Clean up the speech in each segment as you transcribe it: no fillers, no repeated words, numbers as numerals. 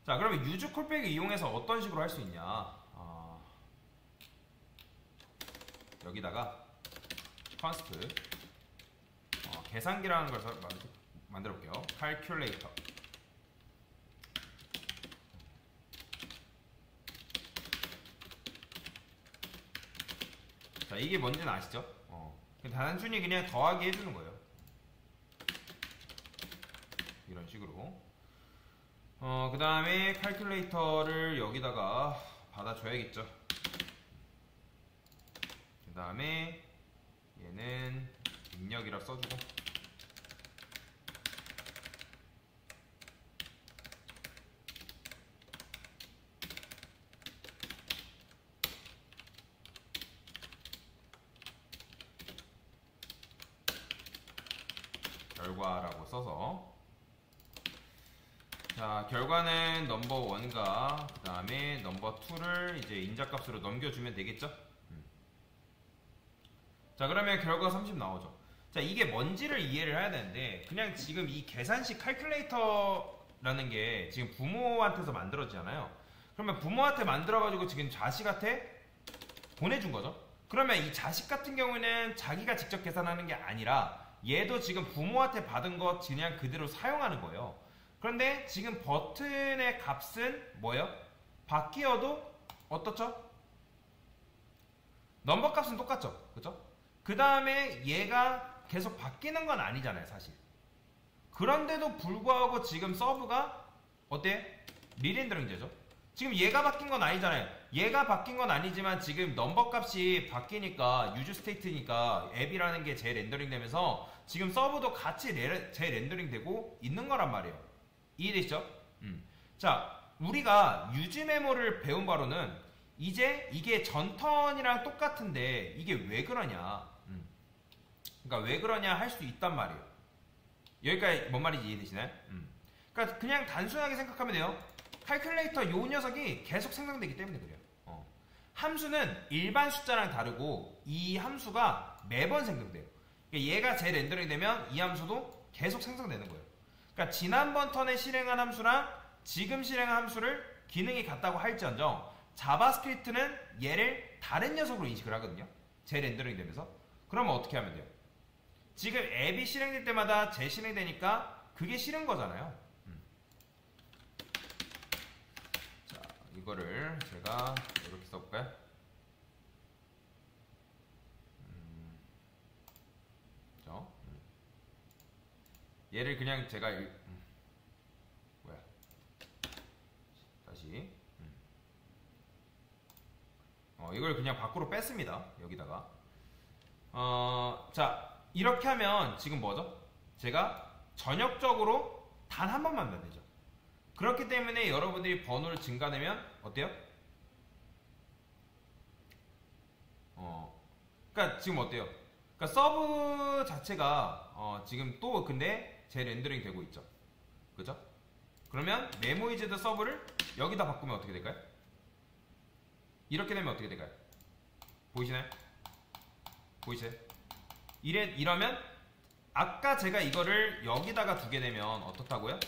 자, 그러면 유즈 콜백을 이용해서 어떤 식으로 할 수 있냐. 여기다가 const 계산기라는 걸 만들어 볼게요. calculator. 자, 이게 뭔지는 아시죠? 단순히 그냥 더하기 해주는 거예요. 이런 식으로. 그 다음에 calculator를 여기다가 받아줘야겠죠. 그 다음에 얘는 입력이라 써주고, 결과라고 써서, 자, 결과는 넘버 1과 그 다음에 넘버 2를 이제 인자값으로 넘겨주면 되겠죠? 자, 그러면 결과 30 나오죠. 자, 이게 뭔지를 이해를 해야 되는데, 그냥 지금 이 계산식 칼큘레이터라는 게 지금 부모한테서 만들어지잖아요. 그러면 부모한테 만들어가지고 지금 자식한테 보내준 거죠. 그러면 이 자식 같은 경우는 자기가 직접 계산하는 게 아니라 얘도 지금 부모한테 받은 거 그냥 그대로 사용하는 거예요. 그런데 지금 버튼의 값은 뭐예요? 바뀌어도 어떻죠? 넘버 값은 똑같죠? 그죠? 그 다음에 얘가 계속 바뀌는 건 아니잖아요, 사실. 그런데도 불구하고 지금 서브가 어때? 리렌더링되죠? 지금 얘가 바뀐 건 아니잖아요. 얘가 바뀐 건 아니지만 지금 넘버 값이 바뀌니까 유즈 스테이트니까 앱이라는 게 재렌더링 되면서 지금 서브도 같이 재렌더링 되고 있는 거란 말이에요. 이해되시죠? 자, 우리가 유즈 메모를 배운 바로는 이제 이게 전 턴이랑 똑같은데 이게 왜 그러냐. 그러니까 왜 그러냐 할 수 있단 말이에요. 여기까지 뭔 말인지 이해되시나요? 그러니까 그냥 단순하게 생각하면 돼요. 칼큘레이터 요 녀석이 계속 생성되기 때문에 그래요. 함수는 일반 숫자랑 다르고 이 함수가 매번 생성돼요. 그러니까 얘가 재렌더링 되면 이 함수도 계속 생성되는 거예요. 그러니까 지난번 턴에 실행한 함수랑 지금 실행한 함수를 기능이 같다고 할지언정 자바스크립트는 얘를 다른 녀석으로 인식을 하거든요. 재렌더링 되면서. 그러면 어떻게 하면 돼요? 지금 앱이 실행될 때마다 재실행되니까 그게 싫은 거잖아요. 자, 이거를 제가 이렇게 써볼까요? 얘를 그냥 제가 뭐야? 다시 이걸 그냥 밖으로 뺐습니다. 여기다가 자, 이렇게 하면 지금 뭐죠? 제가 전역적으로 단 한 번만 만들죠. 그렇기 때문에 여러분들이 번호를 증가내면 어때요? 그러니까 지금 어때요? 그러니까 서브 자체가 지금 또 근데 재렌더링 되고 있죠. 그죠? 그러면 메모이즈드 서브를 여기다 바꾸면 어떻게 될까요? 이렇게 되면 어떻게 될까요? 보이시나요? 보이세요? 이러면 아까 제가 이거를 여기다가 두게 되면 어떻다고요?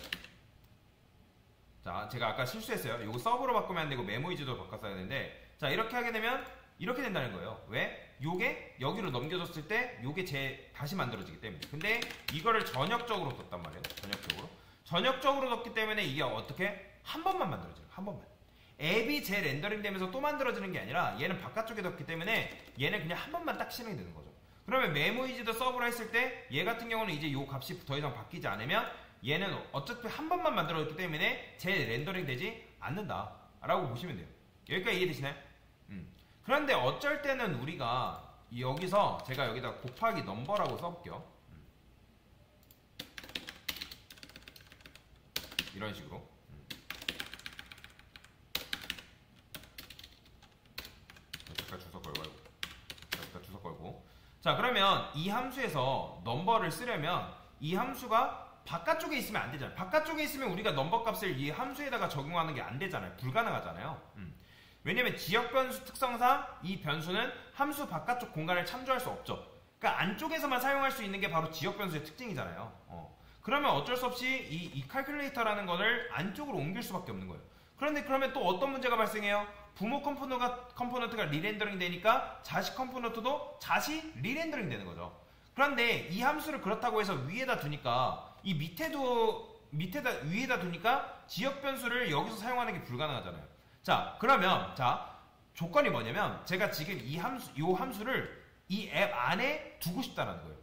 자, 제가 아까 실수했어요. 이거 서브로 바꾸면 안 되고 메모이즈로 바꿨어야 되는데, 자, 이렇게 하게 되면 이렇게 된다는 거예요. 왜? 요게 여기로 넘겨줬을 때 요게 다시 만들어지기 때문에. 근데 이거를 전역적으로 뒀단 말이에요. 전역적으로 뒀기 때문에 이게 어떻게? 한 번만 만들어져요. 한 번만. 앱이 재렌더링 되면서 또 만들어지는 게 아니라 얘는 바깥쪽에 뒀기 때문에 얘는 그냥 한 번만 딱 실행이 되는 거죠. 그러면 메모이즈도 서브로 했을 때 얘 같은 경우는 이제 요 값이 더 이상 바뀌지 않으면 얘는 어차피 한 번만 만들어졌기 때문에 재렌더링 되지 않는다 라고 보시면 돼요. 여기까지 이해되시나요? 그런데 어쩔 때는 우리가 여기서 제가 여기다 곱하기 넘버라고 써볼게요. 이런 식으로. 잠깐 주석 걸고. 자, 그러면 이 함수에서 넘버를 쓰려면 이 함수가 바깥쪽에 있으면 안 되잖아요. 바깥쪽에 있으면 우리가 넘버 값을 이 함수에다가 적용하는 게 안 되잖아요. 불가능하잖아요. 왜냐면 지역 변수 특성상 이 변수는 함수 바깥쪽 공간을 참조할 수 없죠. 그러니까 안쪽에서만 사용할 수 있는 게 바로 지역 변수의 특징이잖아요. 그러면 어쩔 수 없이 이 calculator라는 거를 안쪽으로 옮길 수밖에 없는 거예요. 그런데 그러면 또 어떤 문제가 발생해요? 부모 컴포넌트가 리렌더링 되니까 자식 컴포넌트도 자시 리렌더링 되는 거죠. 그런데 이 함수를 그렇다고 해서 위에다 두니까 이 위에다 두니까 지역 변수를 여기서 사용하는 게 불가능하잖아요. 자, 그러면 조건이 뭐냐면 제가 지금 이 함수를 이 앱 안에 두고 싶다는 거예요.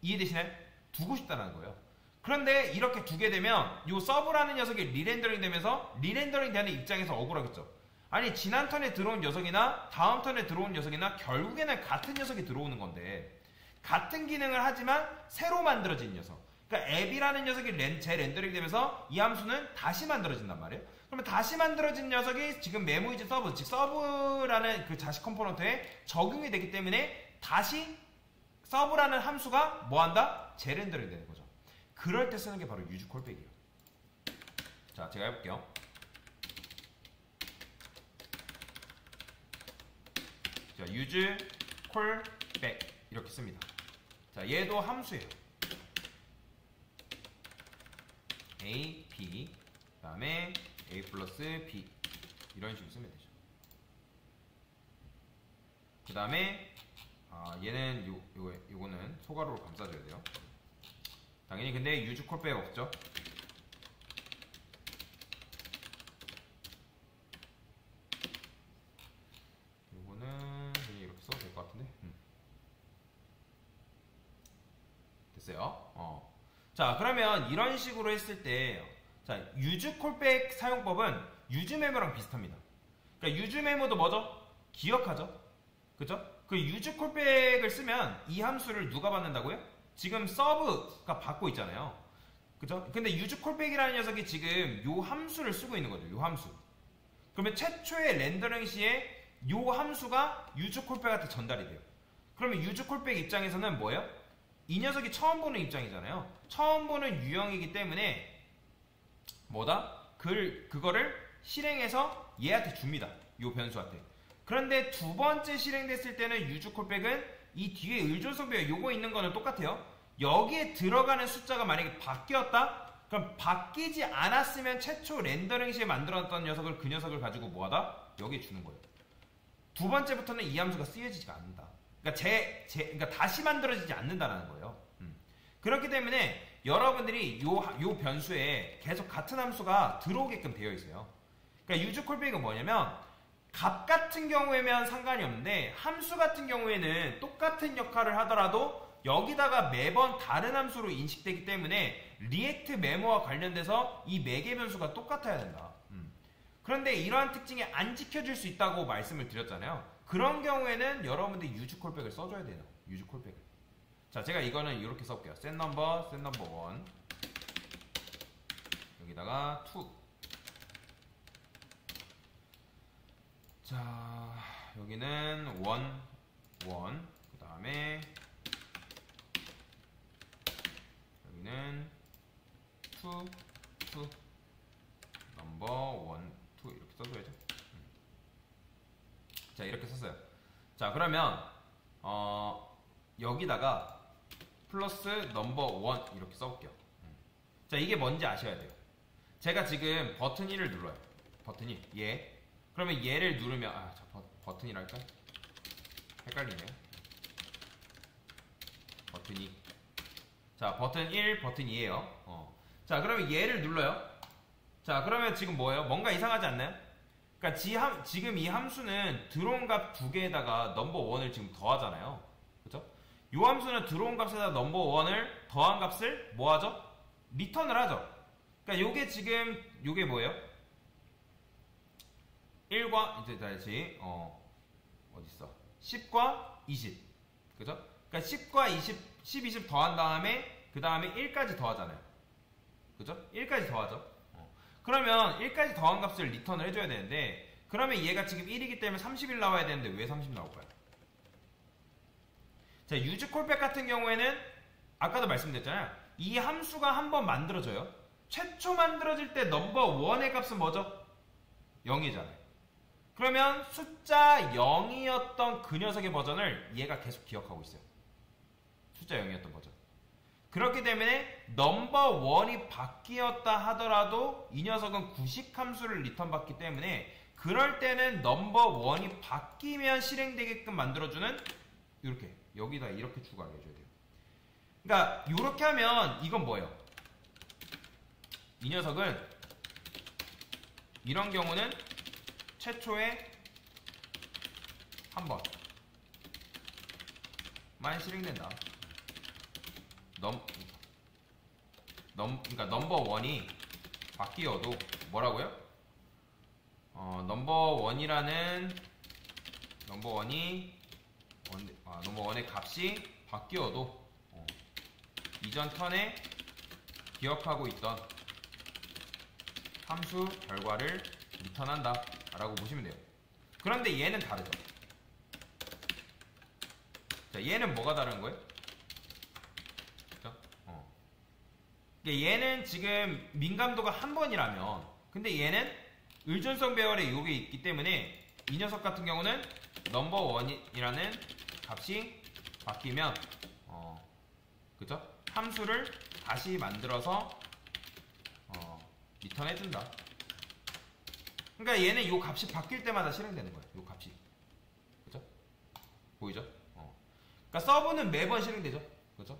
이해되시나요? 두고 싶다는 거예요. 그런데 이렇게 두게 되면 이 서브라는 녀석이 리렌더링 되면서 리렌더링 되는 입장에서 억울하겠죠. 아니 지난 턴에 들어온 녀석이나 다음 턴에 들어온 녀석이나 결국에는 같은 녀석이 들어오는 건데 같은 기능을 하지만 새로 만들어진 녀석, 그러니까 앱이라는 녀석이 재렌더링 되면서 이 함수는 다시 만들어진단 말이에요. 그러면 다시 만들어진 녀석이 지금 메모이즈 서브, 즉 서브라는 그 자식 컴포넌트에 적용이 되기 때문에 다시 서브라는 함수가 뭐한다? 재렌더링 되는 거죠. 그럴 때 쓰는 게 바로 유즈 콜백이에요. 자, 제가 해볼게요. 자, 유즈 콜백 이렇게 씁니다. 자, 얘도 함수예요. A, B, 그 다음에 A 플러스 B 이런 식으로 쓰면 되죠. 그 다음에 얘는 요거는 소가로로 감싸줘야 돼요. 당연히 근데 유즈 콜백 없죠. 요거는 그냥 이렇게 써도 될 것 같은데. 됐어요. 자, 그러면 이런 식으로 했을 때, 자, 유즈 콜백 사용법은 유즈 메모랑 비슷합니다. 그러니까 유즈 메모도 뭐죠? 기억하죠? 그죠? 그 유즈 콜백을 쓰면 이 함수를 누가 받는다고요? 지금 서브가 받고 있잖아요. 그죠? 근데 유즈 콜백이라는 녀석이 지금 요 함수를 쓰고 있는 거죠. 요 함수. 그러면 최초의 렌더링 시에 요 함수가 유즈 콜백한테 전달이 돼요. 그러면 유즈 콜백 입장에서는 뭐예요? 이 녀석이 처음 보는 입장이잖아요. 처음 보는 유형이기 때문에 그거를 실행해서 얘한테 줍니다. 요 변수한테. 그런데 두 번째 실행됐을 때는 유즈 콜백은 이 뒤에 의존속에 요거 있는 거는 똑같아요. 여기에 들어가는 숫자가 만약에 바뀌었다? 그럼 바뀌지 않았으면 최초 렌더링 시에 만들었던 녀석을 그 녀석을 가지고 뭐하다? 여기에 주는 거예요. 두 번째부터는 이 함수가 쓰여지지가 않는다. 그러니까 다시 만들어지지 않는다는 거예요. 그렇기 때문에 여러분들이 요 변수에 계속 같은 함수가 들어오게끔 되어 있어요. 그러니까 유즈 콜백은 뭐냐면 값 같은 경우에면 상관이 없는데 함수 같은 경우에는 똑같은 역할을 하더라도 여기다가 매번 다른 함수로 인식되기 때문에 리액트 메모와 관련돼서 이 매개 변수가 똑같아야 된다. 그런데 이러한 특징이 안 지켜질 수 있다고 말씀을 드렸잖아요. 그런 경우에는 여러분들이 유즈 콜백을 써줘야 돼요. 유즈 콜백을. 자, 제가 이거는 이렇게 써볼게요. set number 1 여기다가 2. 자, 여기는 1 그 다음에 여기는 2 number 1 2 이렇게 써줘야죠. 자, 이렇게 썼어요. 자, 그러면 여기다가 플러스 넘버 1 이렇게 써볼게요. 자, 이게 뭔지 아셔야 돼요. 제가 지금 버튼 1을 눌러요. 버튼 1, 얘. 그러면 얘를 누르면 버튼이랄까? 헷갈리네요. 버튼 2. 자, 버튼 1, 버튼 2에요. 자, 그러면 얘를 눌러요. 자, 그러면 지금 뭐예요? 뭔가 이상하지 않나요? 그러니까 지금 이 함수는 들어온 값 두 개에다가 넘버 1을 지금 더하잖아요. 그죠? 이 함수는 들어온 값에다 넘버 1을 더한 값을 뭐 하죠? 리턴을 하죠. 그러니까 요게 지금 요게 뭐예요? 1과 이제 다시 어딨어? 10과 20. 그죠? 그러니까 10과 10, 20 더한 다음에 그 다음에 1까지 더하잖아요. 그죠? 1까지 더하죠. 그러면 1까지 더한 값을 리턴을 해줘야 되는데 그러면 얘가 지금 1이기 때문에 31 나와야 되는데 왜 30 나올까요? 자, 유즈 콜백 같은 경우에는 아까도 말씀드렸잖아요. 이 함수가 한번 만들어져요. 최초 만들어질 때 넘버 1의 값은 뭐죠? 0이잖아요. 그러면 숫자 0이었던 그 녀석의 버전을 얘가 계속 기억하고 있어요. 숫자 0이었던 버전. 그 그렇기 때문에 넘버1이 바뀌었다 하더라도 이 녀석은 90 함수를 리턴 받기 때문에 그럴 때는 넘버1이 바뀌면 실행되게끔 만들어주는 이렇게 여기다 이렇게 추가를 해줘야 돼요. 그러니까 이렇게 하면 이건 뭐예요? 이 녀석은 이런 경우는 최초에 한 번만 실행된다. 그러니까 넘버1이 바뀌어도 뭐라고요? 넘버1의 값이 바뀌어도 이전 턴에 기억하고 있던 함수 결과를 리턴한다 라고 보시면 돼요. 그런데 얘는 다르죠. 자, 얘는 뭐가 다른 거예요? 그렇죠? 얘는 지금 민감도가 한 번이라면 근데 얘는 의존성 배열에 요게 있기 때문에 이 녀석 같은 경우는 넘버1이라는 값이 바뀌면 그죠? 함수를 다시 만들어서 리턴해준다. 그러니까 얘는 요 값이 바뀔 때마다 실행되는 거예요. 요 값이. 그죠? 보이죠? 그러니까 서브는 매번 실행되죠. 그죠?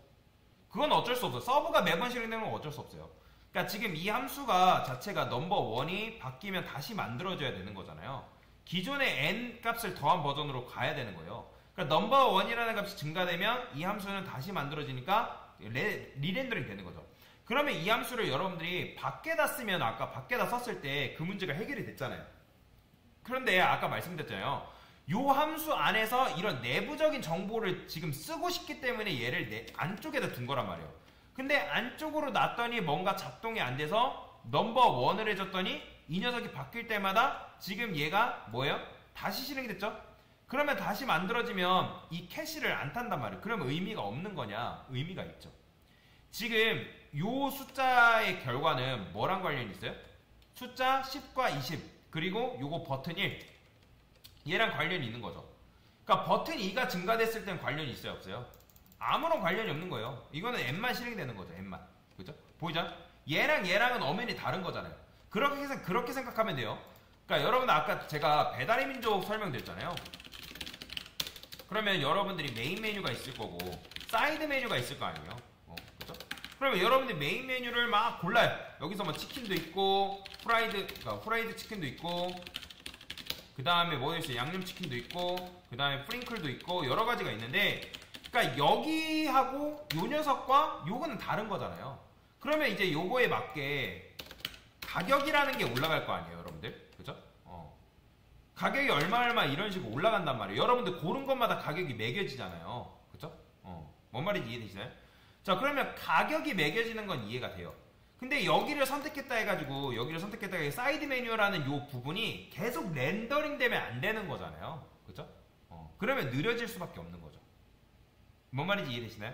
그건 어쩔 수 없어요. 서브가 매번 실행되는 건 어쩔 수 없어요. 그러니까 지금 이 함수가 자체가 넘버1이 바뀌면 다시 만들어줘야 되는 거잖아요. 기존의 n 값을 더한 버전으로 가야 되는 거예요. 그러니까 넘버1이라는 값이 증가되면 이 함수는 다시 만들어지니까 리렌더링 되는 거죠. 그러면 이 함수를 여러분들이 밖에다 쓰면 아까 밖에다 썼을 때 그 문제가 해결이 됐잖아요. 그런데 아까 말씀드렸잖아요. 요 함수 안에서 이런 내부적인 정보를 지금 쓰고 싶기 때문에 얘를 안쪽에다 둔 거란 말이에요. 근데 안쪽으로 놨더니 뭔가 작동이 안 돼서 넘버1을 해줬더니 이 녀석이 바뀔 때마다 지금 얘가 뭐예요? 다시 실행이 됐죠? 그러면 다시 만들어지면 이 캐시를 안 탄단 말이에요. 그러면 의미가 없는 거냐? 의미가 있죠. 지금 요 숫자의 결과는 뭐랑 관련이 있어요? 숫자 10과 20 그리고 요거 버튼 1 얘랑 관련이 있는 거죠. 그러니까 버튼 2가 증가됐을 땐 관련이 있어요? 없어요? 아무런 관련이 없는 거예요. 이거는 n만 실행되는 거죠. n만. 그죠? 보이죠? 얘랑은 엄연히 다른 거잖아요. 그렇게 생각하면 돼요. 그러니까 여러분 아까 제가 배달의 민족 설명드렸잖아요. 그러면 여러분들이 메인 메뉴가 있을 거고 사이드 메뉴가 있을 거 아니에요. 그죠? 그러면 여러분들이 메인 메뉴를 막 골라요. 여기서 뭐 치킨도 있고 후라이드 치킨도 있고 그 다음에 뭐 있어요? 양념치킨도 있고 그 다음에 프링클도 있고 여러 가지가 있는데 그러니까 여기하고 요 녀석과 요거는 다른 거잖아요. 그러면 이제 요거에 맞게 가격이라는 게 올라갈 거 아니에요, 여러분들. 그죠? 가격이 얼마 이런 식으로 올라간단 말이에요. 여러분들 고른 것마다 가격이 매겨지잖아요. 그죠? 뭔 말인지 이해되시나요? 자, 그러면 가격이 매겨지는 건 이해가 돼요. 근데 여기를 선택했다 해가지고 사이드 메뉴라는 요 부분이 계속 렌더링 되면 안 되는 거잖아요. 그죠? 그러면 느려질 수밖에 없는 거죠. 뭔 말인지 이해되시나요?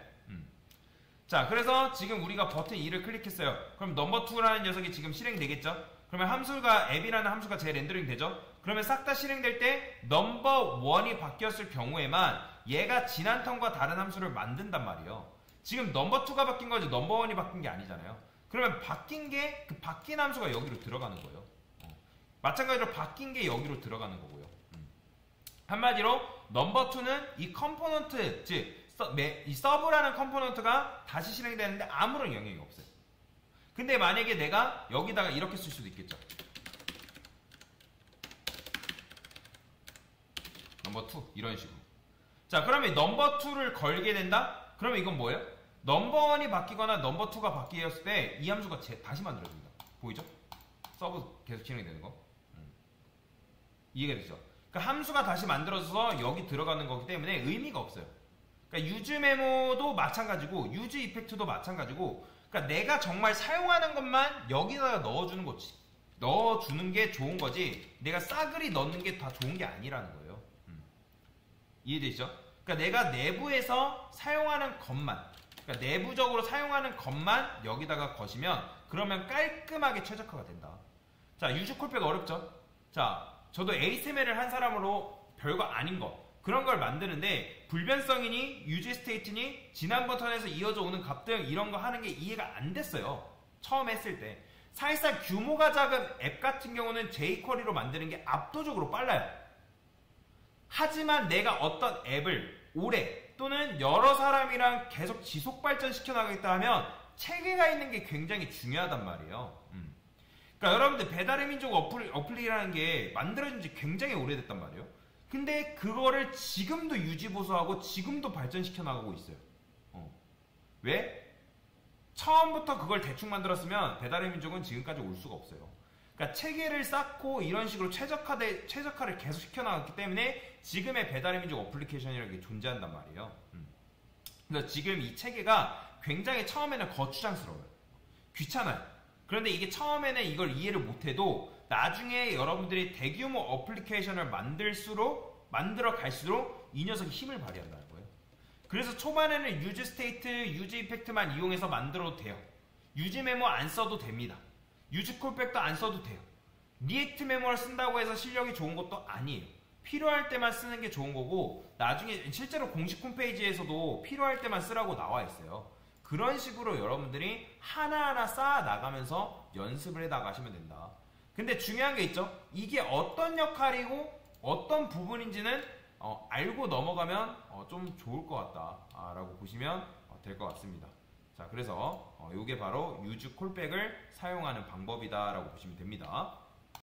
자, 그래서 지금 우리가 버튼 2를 클릭했어요. 그럼 넘버2라는 녀석이 지금 실행되겠죠? 그러면 함수가 앱이라는 함수가 재렌더링 되죠? 그러면 싹 다 실행될 때 넘버1이 바뀌었을 경우에만 얘가 지난 턴과 다른 함수를 만든단 말이에요. 지금 넘버2가 바뀐 거지 넘버1이 바뀐 게 아니잖아요. 그러면 바뀐 게 그 바뀐 함수가 여기로 들어가는 거예요. 마찬가지로 바뀐 게 여기로 들어가는 거고요. 한마디로 넘버2는 이 컴포넌트 즉 이 서브라는 컴포넌트가 다시 실행되는데 아무런 영향이 없어요. 근데 만약에 내가 여기다가 이렇게 쓸 수도 있겠죠. 넘버2 이런 식으로. 자, 그러면 넘버2를 걸게 된다? 그러면 이건 뭐예요? 넘버1이 바뀌거나 넘버2가 바뀌었을 때 이 함수가 다시 만들어집니다. 보이죠? 서브 계속 진행되는 거. 이해가 되죠? 그러니까 함수가 다시 만들어져서 여기 들어가는 거기 때문에 의미가 없어요. 그러니까 유즈 메모도 마찬가지고 유즈 이펙트도 마찬가지고 그러니까 내가 정말 사용하는 것만 여기다가 넣어주는 게 좋은 거지 내가 싸그리 넣는 게 다 좋은 게 아니라는 거예요. 이해되시죠? 그러니까 내가 내부에서 사용하는 것만 그러니까 내부적으로 사용하는 것만 여기다가 거시면 그러면 깔끔하게 최적화가 된다. 자, 유즈 콜백 어렵죠? 자, 저도 ASMR을 한 사람으로 별거 아닌 거 그런 걸 만드는데 불변성이니 유지 스테이트니 지난번 턴에서 이어져 오는 값들 이런 거 하는 게 이해가 안 됐어요. 처음 했을 때. 사실상 규모가 작은 앱 같은 경우는 jQuery로 만드는 게 압도적으로 빨라요. 하지만 내가 어떤 앱을 오래 또는 여러 사람이랑 계속 지속 발전시켜 나가겠다 하면 체계가 있는 게 굉장히 중요하단 말이에요. 그러니까 여러분들 배달의 민족 어플이라는 게 만들어진 지 굉장히 오래됐단 말이에요. 근데 그거를 지금도 유지보수하고 지금도 발전시켜 나가고 있어요. 왜? 처음부터 그걸 대충 만들었으면 배달의 민족은 지금까지 올 수가 없어요. 그러니까 체계를 쌓고 이런 식으로 최적화를 계속 시켜나갔기 때문에 지금의 배달의 민족 어플리케이션이라는 게 존재한단 말이에요. 그래서 지금 이 체계가 굉장히 처음에는 거추장스러워요. 귀찮아요. 그런데 이게 처음에는 이걸 이해를 못해도 나중에 여러분들이 대규모 어플리케이션을 만들어 갈수록 이 녀석이 힘을 발휘한다는 거예요. 그래서 초반에는 유지 스테이트, 유지 이펙트만 이용해서 만들어도 돼요. 유지 메모 안 써도 됩니다. 유지 콜백도 안 써도 돼요. 리액트 메모를 쓴다고 해서 실력이 좋은 것도 아니에요. 필요할 때만 쓰는 게 좋은 거고 나중에 실제로 공식 홈페이지에서도 필요할 때만 쓰라고 나와 있어요. 그런 식으로 여러분들이 하나하나 쌓아 나가면서 연습을 해 나가시면 된다. 근데 중요한 게 있죠. 이게 어떤 역할이고 어떤 부분인지는 알고 넘어가면 좀 좋을 것 같다 라고 보시면 될 것 같습니다. 자, 그래서 이게 바로 유즈 콜백을 사용하는 방법이다 라고 보시면 됩니다.